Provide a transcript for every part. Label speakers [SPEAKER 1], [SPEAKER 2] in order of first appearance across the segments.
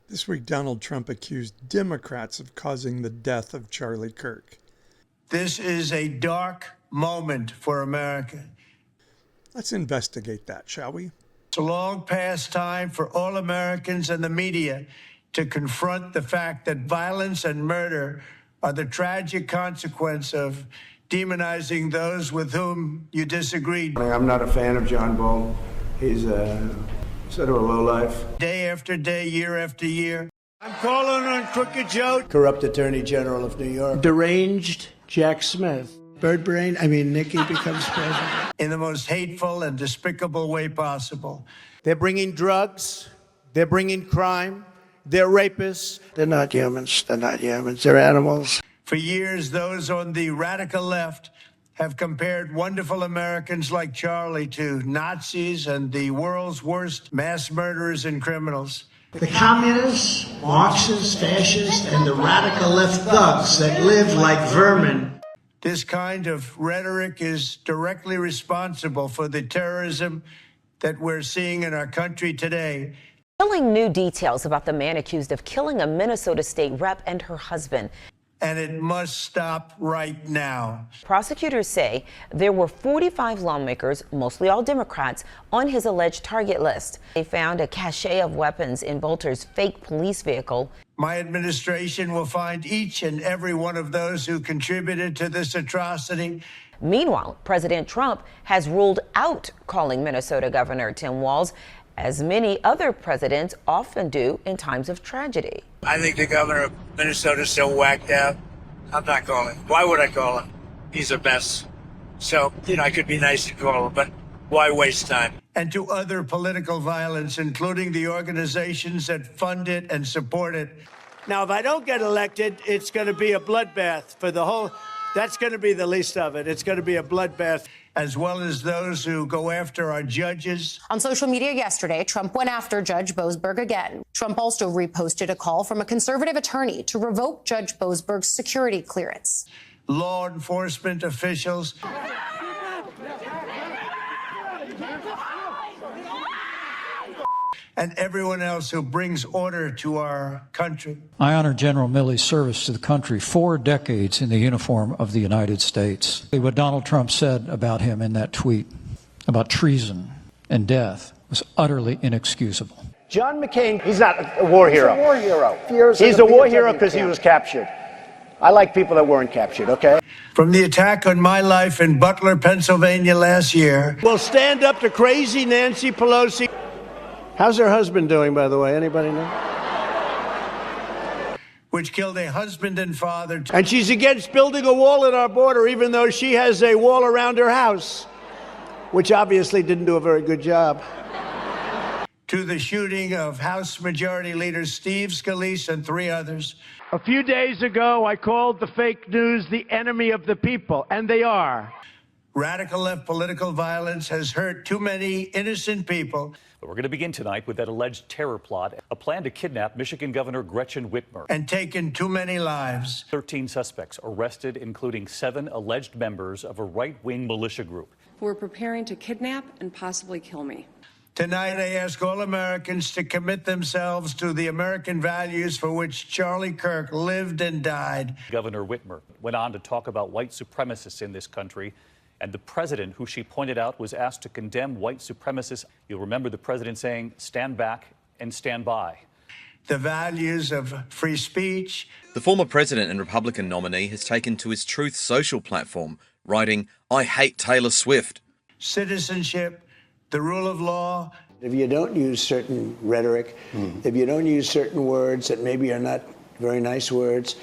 [SPEAKER 1] This week, Donald Trump accused Democrats of causing the death of Charlie Kirk.
[SPEAKER 2] This is a dark moment for America.
[SPEAKER 1] Let's investigate that, shall we?
[SPEAKER 2] It's a long past time for all Americans and the media to confront the fact that violence and murder are the tragic consequence of demonizing those with whom you disagree.
[SPEAKER 3] I'm not a fan of John Bolton. He's sort of a lowlife.
[SPEAKER 2] Day after day, year after year. I'm calling on Crooked Joe, corrupt Attorney General of New York.
[SPEAKER 4] Deranged Jack Smith. Bird brain, Nikki becomes president.
[SPEAKER 2] In the most hateful and despicable way possible.
[SPEAKER 4] They're bringing drugs. They're bringing crime. They're rapists. They're not humans. They're not humans. They're animals.
[SPEAKER 2] For years, those on the radical left have compared wonderful Americans like Charlie to Nazis and the world's worst mass murderers and criminals.
[SPEAKER 4] The communists, Marxists, fascists, and the radical left thugs that live like vermin.
[SPEAKER 2] This kind of rhetoric is directly responsible for the terrorism that we're seeing in our country today.
[SPEAKER 5] Telling new details about the man accused of killing a Minnesota state rep and her husband.
[SPEAKER 2] And it must stop right now.
[SPEAKER 5] Prosecutors say there were 45 lawmakers, mostly all Democrats, on his alleged target list. They found a cache of weapons in Bolter's fake police vehicle.
[SPEAKER 2] My administration will find each and every one of those who contributed to this atrocity.
[SPEAKER 5] Meanwhile, President Trump has ruled out calling Minnesota Governor Tim Walz, as many other presidents often do in times of tragedy.
[SPEAKER 6] I think the governor of Minnesota is so whacked out. I'm not calling. Why would I call him? He's a mess. So, I could be nice and call him, but why waste time?
[SPEAKER 2] And to other political violence, including the organizations that fund it and support it.
[SPEAKER 4] Now, if I don't get elected, it's going to be a bloodbath for the whole. That's going to be the least of it. It's going to be a bloodbath.
[SPEAKER 2] As well as those who go after our judges.
[SPEAKER 7] On social media yesterday, Trump went after Judge Boasberg again. Trump also reposted a call from a conservative attorney to revoke Judge Boasberg's security clearance.
[SPEAKER 2] Law enforcement officials. And everyone else who brings order to our country.
[SPEAKER 8] I honor General Milley's service to the country, 4 decades in the uniform of the United States. What Donald Trump said about him in that tweet about treason and death was utterly inexcusable.
[SPEAKER 9] John McCain, he's not a war hero.
[SPEAKER 10] He's a war hero.
[SPEAKER 9] He's a war hero because he was captured. I like people that weren't captured, okay?
[SPEAKER 2] From the attack on my life in Butler, Pennsylvania last year.
[SPEAKER 4] We'll stand up to crazy Nancy Pelosi. How's her husband doing, by the way? Anybody know?
[SPEAKER 2] Which killed a husband and father.
[SPEAKER 4] And she's against building a wall at our border, even though she has a wall around her house, which obviously didn't do a very good job.
[SPEAKER 2] To the shooting of House Majority Leader Steve Scalise and 3 others.
[SPEAKER 9] A few days ago, I called the fake news the enemy of the people, and they are.
[SPEAKER 2] Radical left political violence has hurt too many innocent people.
[SPEAKER 11] We're going to begin tonight with that alleged terror plot, a plan to kidnap Michigan Governor Gretchen Whitmer.
[SPEAKER 2] And taken too many lives.
[SPEAKER 11] 13 suspects arrested, including 7 alleged members of a right-wing militia group.
[SPEAKER 12] Who are preparing to kidnap and possibly kill me.
[SPEAKER 2] Tonight, I ask all Americans to commit themselves to the American values for which Charlie Kirk lived and died.
[SPEAKER 11] Governor Whitmer went on to talk about white supremacists in this country. And the president, who she pointed out, was asked to condemn white supremacists. You'll remember the president saying, stand back and stand by.
[SPEAKER 2] The values of free speech.
[SPEAKER 13] The former president and Republican nominee has taken to his Truth Social platform, writing, I hate Taylor Swift.
[SPEAKER 2] Citizenship, the rule of law.
[SPEAKER 4] If you don't use certain rhetoric, if you don't use certain words that maybe are not very nice words,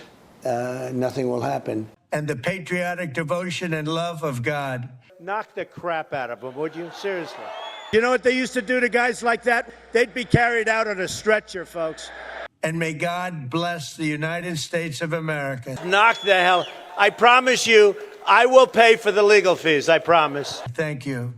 [SPEAKER 4] nothing will happen.
[SPEAKER 2] And the patriotic devotion and love of God.
[SPEAKER 4] Knock the crap out of them, would you? Seriously. You know what they used to do to guys like that? They'd be carried out on a stretcher, folks.
[SPEAKER 2] And may God bless the United States of America.
[SPEAKER 4] Knock the hell. I promise you, I will pay for the legal fees. I promise.
[SPEAKER 2] Thank you.